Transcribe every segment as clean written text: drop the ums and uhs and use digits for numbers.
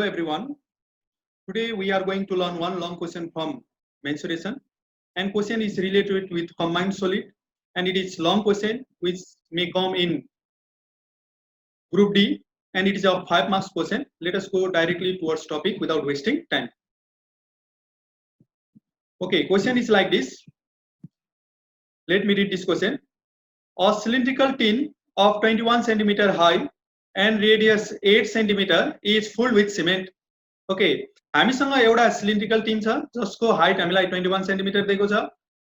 everyone. Today we are going to learn one long question from mensuration, and question is related with combined solid, and it is long question which may come in group D, and it is a 5 marks question. Let us go directly towards topic without wasting time. Okay, question is like this. Let me read this question. A cylindrical tin of 21 centimeter high and radius 8 centimeter is full with cement. Okay, हामीसँग एउटा cylindrical tin छ जसको height हामीलाई 21 centimetre दिएको छ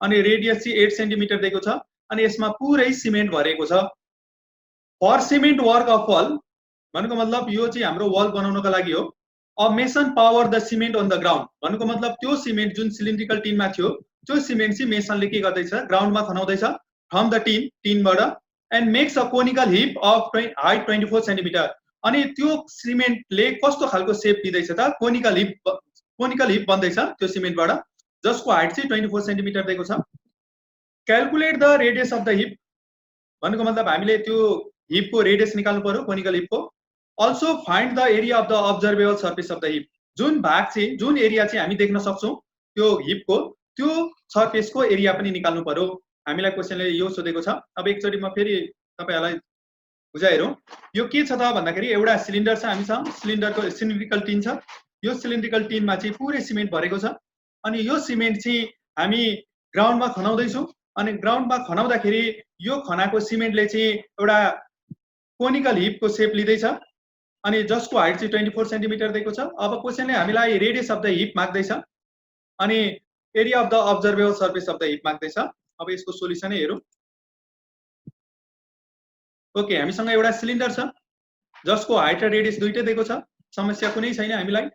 अनि radius चाहिँ 8 centimetre दिएको छ अनि यसमा पुरै सिमेन्ट भरेको छ। For cement work of wall भनेको मतलब यो चाहिँ हाम्रो वल बनाउनको लागि हो। A mason pours the cement on the ground भनेको मतलब त्यो सिमेन्ट जुन सिलिन्ड्रिकल टिनमा थियो त्यो सिमेन्ट चाहिँ मेसनले के गर्दैछ ग्राउन्डमा खनाउँदैछ फ्रम द टिनबाट and makes a conical heap of height 24 centimetre. अनि त्यो सिमेन्टले कस्तो खालको शेप दिँदैछ त कोनिकल हिप बन्दैछ त्यो सिमेन्टबाट जसको हाइट चाहिँ 24 सेन्टिमिटर दिएको छ। Calculate the radius of the heap भनेको मतलब हामीले त्यो हिपको रेडियस निकाल्नु पर्यो कोनिकल हिपको। Also find the area of the observable surface of the heap जुन भाग चाहिँ जुन एरिया चाहिँ हामी देख्न सक्छौं त्यो हिपको त्यो सर्फेसको एरिया पनि निकाल्नु पर्यो। हामीलाई क्वेशनले यो सोधेको छ। अब एकचोटी म फेरि तपाईहरुलाई बुझाइरौं। यो के छ त भन्दाखेरि एउटा सिलिन्डर छ हामीसँग सिलिन्डरको सिलिन्ड्रिकल टिन छ। यो सिलिन्ड्रिकल टिनमा चाहिँ पुरै सिमेन्ट भरेको छ अनि यो सिमेन्ट चाहिँ हामी ग्राउन्डमा खनाउँदै छौं अनि ग्राउन्डमा खनाउँदाखेरि यो खनाको सिमेन्टले चाहिँ एउटा कोनिकल हिपको शेप लिँदै छ अनि जसको हाइट चाहिँ 24 सेन्टिमिटर दिएको छ। अब क्वेशनले हामीलाई रेडियस अफ द हिप माग्दैछ अनि area of the observable surface of the hip माग्दैछ। अब यसको सोलुसनै हेरौं। ओके, हामीसँग एउटा सिलिन्डर छ जसको हाइट र रेडियस दुईटै दिएको छ, समस्या कुनै छैन हामीलाई।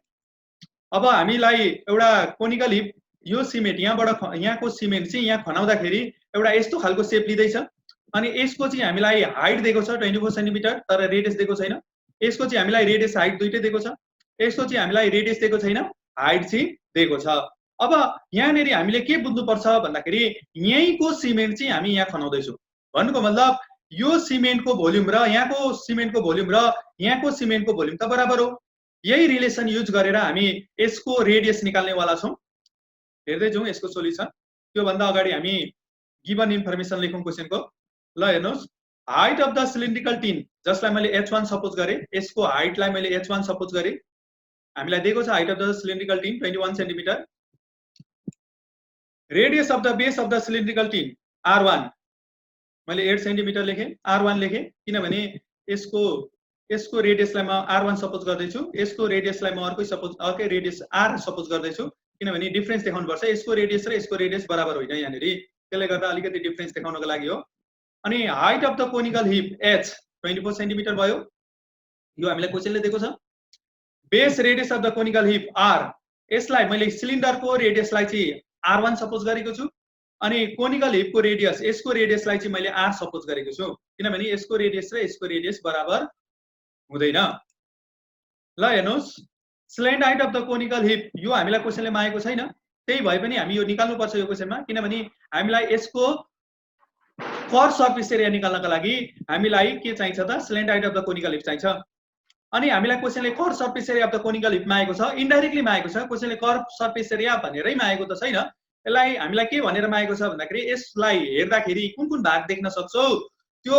अब हामीलाई एउटा कोनिकल हिप यो सिमेन्ट यहाँको सिमेन्ट चाहिँ यहाँ खनाउँदाखेरि एउटा यस्तो खालको शेप लिँदैछ अनि यसको चाहिँ हामीलाई हाइट दिएको छ 24 सेन्टिमिटर तर रेडियस दिएको छैन। यसको चाहिँ हामीलाई रेडियस हाइट दुईटै दिएको छ, यसको चाहिँ हामीलाई रेडियस दिएको छैन हाइट चाहिँ दिएको छ। अब यहाँनेरि हामीले के बुझ्नुपर्छ भन्दाखेरि यहीँको सिमेन्ट चाहिँ हामी यहाँ खनाउँदैछौँ भन्नुको मतलब यो सिमेन्टको भोल्युम र यहाँको सिमेन्टको भोल्युम र यहाँको सिमेन्टको भोल्युम त बराबर हो। यही रिलेसन युज गरेर हामी यसको रेडियस निकाल्ने वाला छौं। हेर्दै जाउँ यसको सोलुसन। त्यो भन्दा अगाडि हामी गिवन इन्फर्मेसन लेखौं क्वेशनको। ल हेर्नुस्, height of the cylindrical tin जसलाई मैले h1 सपोज गरे, यसको हाइटलाई मैले h1 सपोज गरे। हामीलाई दिएको छ height of the cylindrical tin 21 centimetre. Radius of the base of the cylindrical tin r1 मैले 8 सेन्टिमिटर लेखे, r1 लेखे किनभने यसको रेडियसलाई म r1 सपोज गर्दै छु, यसको रेडियसलाई म अर्कै रेडियस r सपोज गर्दै छु किनभने डिफरेन्स देखाउनु पर्छ। यसको रेडियस र यसको रेडियस बराबर होइन यहाँनेरि, त्यसले गर्दा अलिकति डिफरेन्स देखाउनको लागि हो। अनि height of the conical hip h 24 centimetre भयो, यो हामीलाई क्वेशनले दिएको छ। Base radius of the conical hip r, यसलाई मैले सिलिन्डरको रेडियसलाई चाहिँ r1 सपोज गरेको छु अनि कोनिकल हिपको रेडियस यसको रेडियसलाई चाहिँ मैले r सपोज गरेको छु किनभने यसको रेडियस र यसको रेडियस बराबर हुँदैन। ल हेर्नुस्, slant height of the conical heap यो हामीलाई क्वेशनले मागेको छैन, त्यही भए पनि हामी यो निकाल्नु पर्छ यो क्वेशनमा किनभने हामीलाई यसको कर सर्फेस एरिया निकाल्नका लागि हामीलाई के चाहिन्छ त slant height of the conical heap चाहिन्छ। अनि हामीलाई क्वेशनले curved surface area of the conical heap मागेको छ, इन्डाइरेक्टली मागेको छ। क्वेशनले कर सर्फेस एरिया भनेरै मागेको त छैन, यसलाई हामीलाई के भनेर मागेको छ भन्दाखेरि यसलाई हेर्दाखेरि कुन कुन भाग देख्न सक्छौ त्यो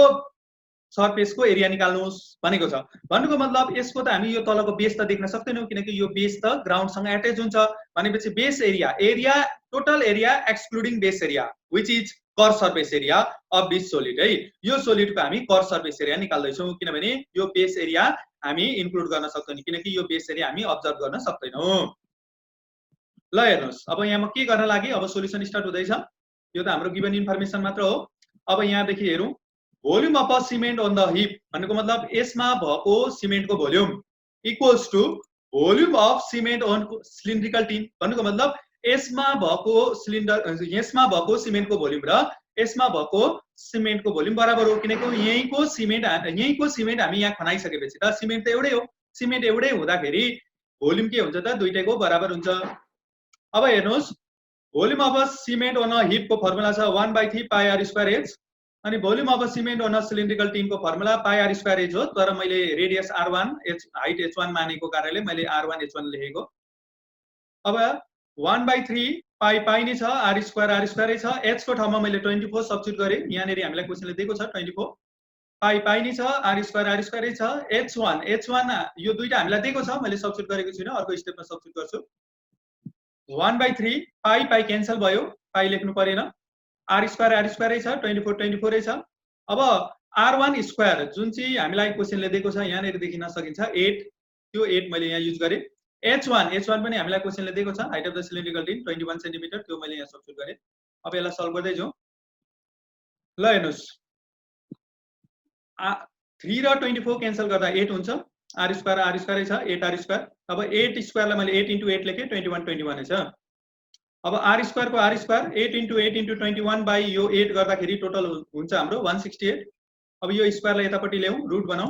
सर्फेसको एरिया निकाल्नुस् भनेको छ। भन्नुको मतलब यसको त हामी यो तलको बेस त देख्न सक्दैनौं किनकि यो बेस त ग्राउन्डसँग अट्याच हुन्छ भनेपछि base area total area excluding base area which is curved surface area of this solid है। यो सोलिडको हामी कर सर्फेस एरिया निकाल्दै छौं किनभने यो बेस एरिया हामी इन्क्लुड गर्न सक्दैनौं किनकि यो बेस एरिया हामी अब्जर्भ गर्न सक्दैनौं। ल हेर्नुस्, अब यहाँ म के गर्न लागि अब सोलुसन स्टार्ट हुँदैछ। यो त हाम्रो गिवन इन्फर्मेसन मात्र हो। अब यहाँदेखि हेरौं, volume of a cement on the heap भनेको मतलब यसमा भएको सिमेन्टको volume equals to volume of cement on cylindrical tin भनेको मतलब यसमा भएको सिमेन्टको भोल्युम र यसमा भएको सिमेन्टको भोल्युम बराबर हो किनकि यहीँको सिमेन्ट हामी यहाँ खनाइसकेपछि त सिमेन्ट त एउटै हो। सिमेन्ट एउटै हुँदाखेरि भोल्युम के हुन्छ त दुईटैको बराबर हुन्छ। अब हेर्नुस्, volume of cement on heap को फर्मुला छ 1/3 पाई r स्क्वायर h अनि volume of cement on cylindrical टिनको formula pi R square H हो, तर मैले रेडियस r1 हाइट h1 मानेको कारणले मैले r1 h1 लेखेको। अब 1/3 पाई पाई नै छ, r स्क्वायर छ, h को ठाउँमा मैले 24 सब्स्टिट्युट गरे। यहाँनेरि हामीलाई क्वेशनले दिएको छ 24 पाई पाई नै छ, r स्क्वायर छ, h1 यो दुईटा हामीलाई दिएको छ, मैले सब्स्टिट्युट गरेको छुइनँ, अर्को स्टेपमा सब्स्टिट्युट गर्छु। 1/3 पाई पाई क्यान्सल भयो, पाई लेख्नु परेन, r स्क्वायर छ, 24 छ। अब r1 स्क्वायर जुन चाहिँ हामीलाई क्वेशनले दिएको छ यहाँनेरि देखिन सकिन्छ 8, त्यो 8 मैले यहाँ युज गरे। h1 पनि हामीलाई क्वेशनले दिएको छ, height of the cylindrical tin 21 centimetre, त्यो मैले यहाँ सब्स्टिट्युट गरे। अब यसलाई सल्भ गर्दै जाउँ। ल हेर्नुस्, 3 र 24 क्यान्सल गर्दा 8 हुन्छ, r स्क्वायर छ, 8 r स्क्वायर। अब 8 स्क्वायरलाई मैले 8 * 8 लेखेँ, 21 छ। अब r स्क्वायर को r स्क्वायर 8 * 8 * 21 बाई यो 8 गर्दाखेरि टोटल हुन्छ हाम्रो 168। अब यो स्क्वायरलाई यतापट्टि ल्याउँ, रुट बनाऊ।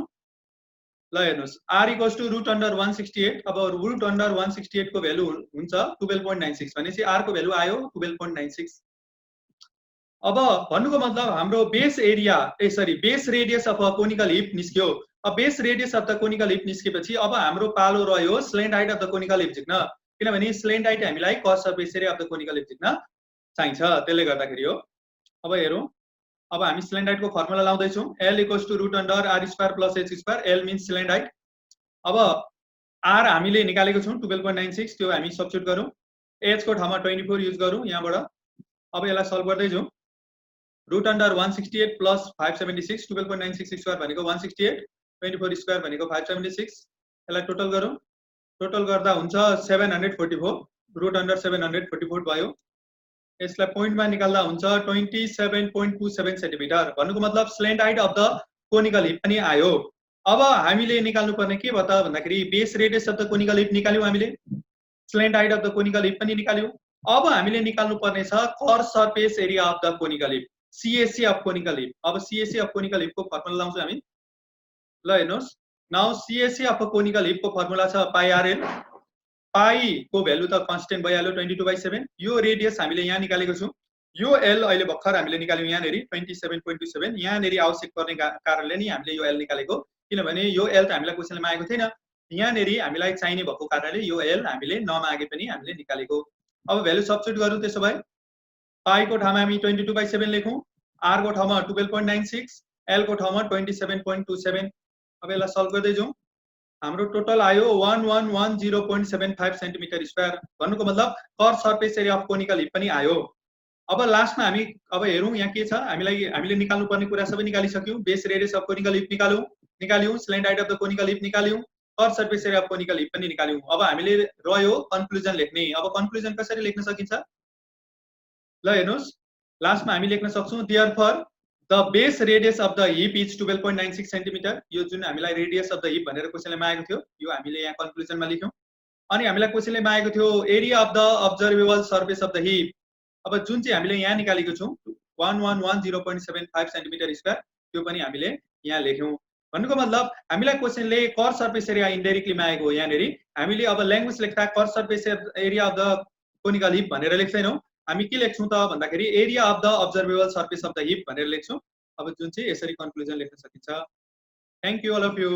ल हेर्नुस्, r = √168। अब √168 को भ्यालु हुन्छ 12.96, भनेपछि r को भ्यालु आयो 12.96। अब भन्नुको मतलब हाम्रो base area base radius of a conical heap निस्क्यो। अब base radius of the conical heap निस्केपछि अब हाम्रो पालो रह्यो slant height of the conical heap झिक्न, किनभने स्लेन्ट हाइट हामीलाई कस surface area of the conical heap झिक्न चाहिन्छ, त्यसले गर्दाखेरि हो। अब हेरौँ, अब हामी स्लेन्ट हाइट को फर्मुला लाउँदै छौं, L = √r² + h²। L means slant height. अब r हामीले निकालेको छौं 12.96, त्यो हामी सब्स्टिट्युट गरौँ। h को ठाउँमा 24 युज गरौँ यहाँबाट। अब यसलाई सल्भ गर्दै जाउँ। √168 + 576, 12.96 स्क्वायर भनेको 168, 24 स्क्वायर भनेको 576। यसलाई टोटल गरौँ, टोटल गर्दा हुन्छ 744, √744 भयो। यसलाई पोइन्टमा निकाल्दा हुन्छ 27.27 सेन्टिमिटर। भन्नुको मतलब slant height of the conical heap पनि आयो। अब हामीले निकाल्नु पर्ने के भयो त भन्दाखेरि base radius of the conical heap निकाल्यौं, हामीले slant height of the conical heap पनि निकाल्यौं। अब हामीले निकाल्नु पर्ने छ curved surface area of the conical heap, CAC of conical heap. अब CAC अफ कोनिकल हिप को फर्मुला लाउँछौं हामी। ल हेर्नुस्, now CAC of conical heap को फर्मुला छ पाई RL। पाई को भ्यालु त कन्स्टेन्ट भइहाल्यो 22/7। यो रेडियस हामीले यहाँ निकालेको छौं, यो L अहिले भर्खर हामीले निकाल्यौं यहाँनेरि 27.27। यहाँनेरि आवश्यक पर्ने कारणले नि हामीले यो L निकालेको, किनभने यो L त हामीलाई क्वेशनले मागेको थिएन, यहाँनेरि हामीलाई चाहिने भएको कारणले यो L हामीले नमागे पनि हामीले निकालेको। अब भ्यालु सब्स्टिट्युट गरौँ। त्यसो भए पाई को ठाउँमा हामी 22/7 लेखौं, r को ठाउँमा 12.96, L को ठाउँमा 27.27। अब यसलाई सल्भ गर्दै जाउँ। हाम्रो टोटल आयो 1110.75 सेन्टिमिटर स्क्वायर। भन्नुको मतलब कर surface area of conical heap पनि आयो। अब लास्टमा हामी अब हेरौँ यहाँ के छ, हामीले निकाल्नु पर्ने कुरा सबै निकालिसक्यौं। Base radius of conical heap निकाल्यौं, slant height of the conical heap निकाल्यौं, curved surface area of conical heap पनि निकाल्यौं। अब हामीले रह्यो कन्क्लुजन लेख्ने। अब कन्क्लुजन कसरी लेख्न सकिन्छ? ल हेर्नुस्, लास्टमा हामी लेख्न सक्छौं therefore the base radius of the hip is 12.96 centimetre. यो जुन हामीलाई रेडियस अफ द हिप भनेर क्वेशनले मागेको थियो, यो हामीले यहाँ कन्क्लुजनमा लेख्यौं। अनि हामीलाई क्वेशनले मागेको थियो area of the observable surface of the heap. अब जुन चाहिँ हामीले यहाँ निकालेको छौं 1110.75 सेन्टिमिटर स्क्वायर, त्यो पनि हामीले यहाँ लेख्यौं। भन्नुको मतलब हामीलाई क्वेशनले कर सर्फेस एरिया इन्डाइरेक्टली मागेको हो। यहाँनेरि हामीले अब ल्याङ्ग्वेज लेख्दा curved surface area of the conical heap भनेर लेख्दैनौं, हामी के लेख्छौं त भन्दाखेरि area of the observable surface of the heap भनेर लेख्छौं। अब जुन चाहिँ यसरी कन्क्लुजन लेख्न सकिन्छ। Thank you all of you.